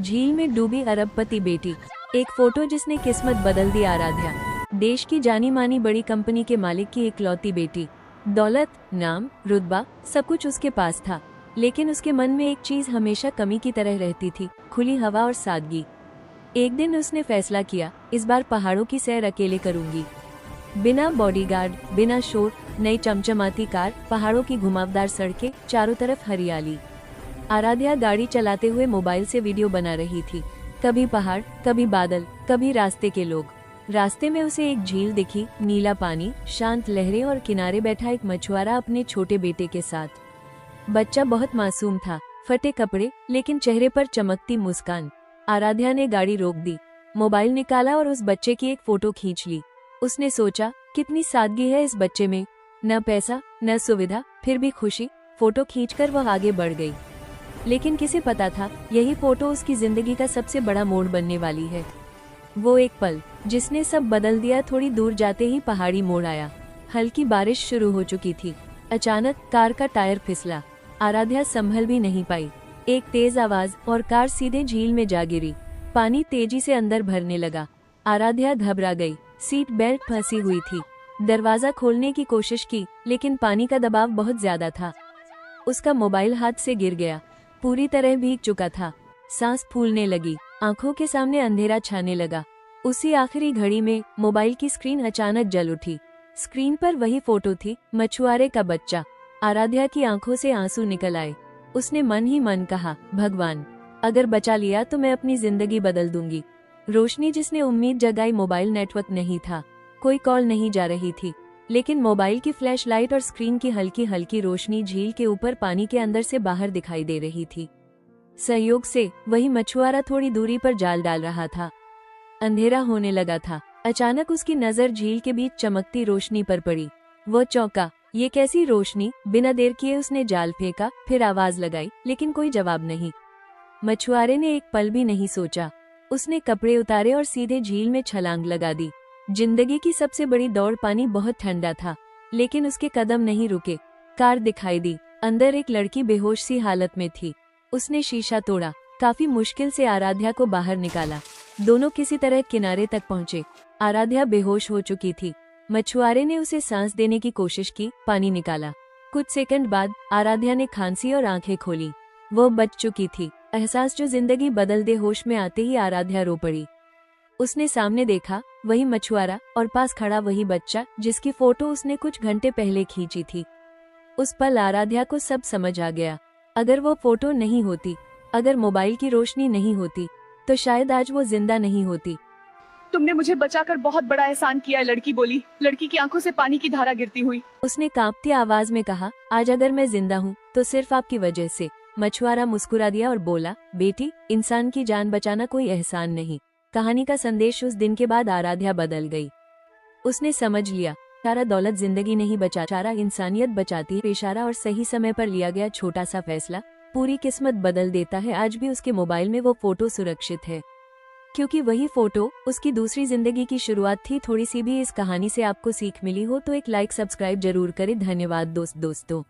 झील में डूबी अरबपति बेटी, एक फोटो जिसने किस्मत बदल दी आराध्या। देश की जानी मानी बड़ी कंपनी के मालिक की इकलौती बेटी। दौलत, नाम, रुतबा, सब कुछ उसके पास था, लेकिन उसके मन में एक चीज हमेशा कमी की तरह रहती थी, खुली हवा और सादगी। एक दिन उसने फैसला किया, इस बार पहाड़ों की सैर अकेले करूंगी। बिना बॉडीगार्ड, बिना शोर, नई चमचमाती कार, पहाड़ों की घुमावदार सड़कें, चारों तरफ हरियाली। आराध्या गाड़ी चलाते हुए मोबाइल से वीडियो बना रही थी। कभी पहाड़, कभी बादल, कभी रास्ते के लोग। रास्ते में उसे एक झील दिखी, नीला पानी, शांत लहरें और किनारे बैठा एक मछुआरा अपने छोटे बेटे के साथ। बच्चा बहुत मासूम था, फटे कपड़े, लेकिन चेहरे पर चमकती मुस्कान। आराध्या ने गाड़ी रोक दी, मोबाइल निकाला और उस बच्चे की एक फोटो खींच ली। उसने सोचा, कितनी सादगी है इस बच्चे में, न पैसा न सुविधा, फिर भी खुशी। फोटो खींचकर वह आगे बढ़ गई। लेकिन किसे पता था, यही फोटो उसकी जिंदगी का सबसे बड़ा मोड़ बनने वाली है। वो एक पल जिसने सब बदल दिया। थोड़ी दूर जाते ही पहाड़ी मोड़ आया। हल्की बारिश शुरू हो चुकी थी। अचानक कार का टायर फिसला। आराध्या संभल भी नहीं पाई। एक तेज आवाज और कार सीधे झील में जा गिरी। पानी तेजी से अंदर भरने लगा। आराध्या घबरा गई। सीट बेल्ट फंसी हुई थी। दरवाजा खोलने की कोशिश की, लेकिन पानी का दबाव बहुत ज्यादा था। उसका मोबाइल हाथ से गिर गया, पूरी तरह भीग चुका था। सांस फूलने लगी, आंखों के सामने अंधेरा छाने लगा। उसी आखिरी घड़ी में मोबाइल की स्क्रीन अचानक जल उठी। स्क्रीन पर वही फोटो थी, मछुआरे का बच्चा। आराध्या की आंखों से आंसू निकल आए। उसने मन ही मन कहा, भगवान, अगर बचा लिया तो मैं अपनी जिंदगी बदल दूंगी। रोशनी जिसने उम्मीद जगाई, मोबाइल नेटवर्क नहीं था, कोई कॉल नहीं जा रही थी, लेकिन मोबाइल की फ्लैश लाइट और स्क्रीन की हल्की हल्की रोशनी झील के ऊपर पानी के अंदर से बाहर दिखाई दे रही थी। संयोग से वही मछुआरा थोड़ी दूरी पर जाल डाल रहा था। अंधेरा होने लगा था। अचानक उसकी नजर झील के बीच चमकती रोशनी पर पड़ी। वो चौंका, ये कैसी रोशनी। बिना देर किए उसने जाल फेंका, फिर आवाज लगाई, लेकिन कोई जवाब नहीं। मछुआरे ने एक पल भी नहीं सोचा। उसने कपड़े उतारे और सीधे झील में छलांग लगा दी। जिंदगी की सबसे बड़ी दौड़। पानी बहुत ठंडा था, लेकिन उसके कदम नहीं रुके। कार दिखाई दी, अंदर एक लड़की बेहोश सी हालत में थी। उसने शीशा तोड़ा, काफी मुश्किल से आराध्या को बाहर निकाला। दोनों किसी तरह किनारे तक पहुंचे। आराध्या बेहोश हो चुकी थी। मछुआरे ने उसे सांस देने की कोशिश की, पानी निकाला। कुछ सेकंड बाद आराध्या ने खांसी और आंखें खोली। वो बच चुकी थी। एहसास जो जिंदगी बदल दे। होश में आते ही आराध्या रो पड़ी। उसने सामने देखा, वही मछुआरा और पास खड़ा वही बच्चा जिसकी फोटो उसने कुछ घंटे पहले खींची थी। उस पल आराध्या को सब समझ आ गया। अगर वो फोटो नहीं होती, अगर मोबाइल की रोशनी नहीं होती, तो शायद आज वो जिंदा नहीं होती। तुमने मुझे बचाकर बहुत बड़ा एहसान किया है, लड़की बोली, लड़की की आंखों से पानी की धारा गिरती हुई। उसने कांपती आवाज में कहा, आज अगर मैं जिंदा हूँ तो सिर्फ आपकी वजह से। मछुआरा मुस्कुरा दिया और बोला, बेटी, इंसान की जान बचाना कोई एहसान नहीं। कहानी का संदेश उस दिन के बाद आराध्या बदल गई। उसने समझ लिया, सारा दौलत जिंदगी नहीं बचा, सारा इंसानियत बचाती है। इशारा और सही समय पर लिया गया छोटा सा फैसला पूरी किस्मत बदल देता है। आज भी उसके मोबाइल में वो फोटो सुरक्षित है, क्योंकि वही फोटो उसकी दूसरी जिंदगी की शुरुआत थी। थोड़ी सी भी इस कहानी से आपको सीख मिली हो तो एक लाइक, सब्सक्राइब जरूर करें। धन्यवाद दोस्तों।